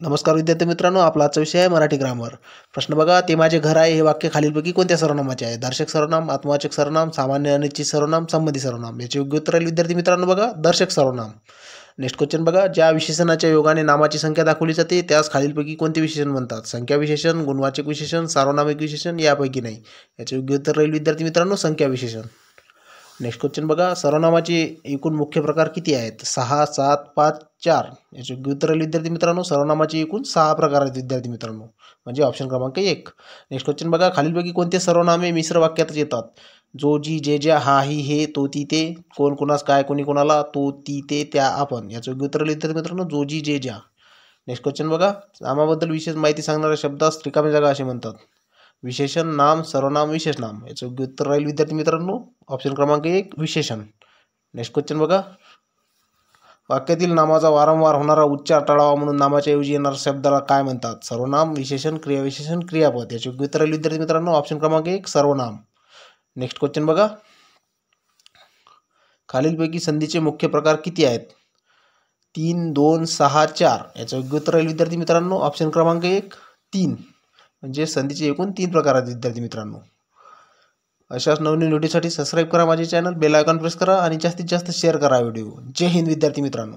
नमस्कार विद्यार्थी मित्रांनो, आपला आजचा विषय आहे मराठी ग्रामर. प्रश्न बघा, ते माझे घर आहे हे वाक्य खालीलपैकी कोणत्या सर्वनामाचे आहे? दर्शक सर्वनाम, आत्मवाचक सर्वनाम, सामान्य अनिश्चित सर्वनाम, संबंधी सर्वनाम. याचे योग्य उत्तर राहील विद्यार्थी मित्रांनो बघा, दर्शक सर्वनाम. नेक्स्ट क्वेश्चन बघा, ज्या विशेषणाच्या योगाने नामाची संख्या दाखवली जाते त्यास खालीलपैकी कोणते विशेषण म्हणतात? संख्या विशेषण, गुणवाचक विशेषण, सार्वनामिक विशेषण, यापैकी नाही. याचे योग्य उत्तर राहील विद्यार्थी मित्रांनो, संख्या विशेषण. नेक्स्ट क्वेश्चन बघा, सर्वनामाचे एकूण मुख्य प्रकार किती आहेत? 6, 7, 5, 4. याचे योग्य उत्तर राहील विद्यार्थी मित्रांनो, सर्वनामाचे एकूण 6 प्रकार आहेत विद्यार्थी मित्रांनो, म्हणजे ऑप्शन क्रमांक 1. नेक्स्ट क्वेश्चन बघा, खालीलपैकी कोणते सर्वनामे मिश्र वाक्यात येतात? जो, जी, जे, ज्या, हा, ही, हे, तो, ती, ते. कोण, कोणास, काय, कोणी, कोणाला, तो, ती, ते, त्या, आपण. याचं योग्य उत्तर राहील विद्यार्थी मित्रांनो, जो, जी, जे, ज्या. नेक्स्ट क्वेश्चन बघा, नामाबद्दल विशेष माहिती सांगणाऱ्या शब्दास रिकाम्या जागा असे म्हणतात? विशेषण, नाम, सर्वनाम, विशेषनाम. याचं योग्य उत्तर राहील विद्यार्थी मित्रांनो, ऑप्शन क्रमांक 1, विशेषण. नेक्स्ट क्वेश्चन बघा, वाक्यातील नामाचा वारंवार होणारा उच्चार टाळावा म्हणून नामाच्या ऐवजी येणाऱ्या शब्दाला काय म्हणतात? सर्वनाम, विशेषण, क्रियाविशेषण, क्रियापद. याचे योग्य उत्तर राहील विद्यार्थी मित्रांनो, ऑप्शन क्रमांक 1, सर्वनाम. नेक्स्ट क्वेश्चन बघा, खालीलपैकी संधीचे मुख्य प्रकार किती आहेत? 3, 2, 6, 4. याचं योग्य उत्तर राहील विद्यार्थी मित्रांनो, ऑप्शन क्रमांक 1, 3. म्हणजे संधीचे एकूण 3 प्रकार आहेत विद्यार्थी मित्रांनो. अशाच नवनवीन व्हिडिओसाठी सबस्क्राईब करा माझे चॅनल, बेल आयकॉन प्रेस करा आणि जास्तीत जास्त शेअर करा व्हिडिओ. जय हिंद विद्यार्थी मित्रांनो.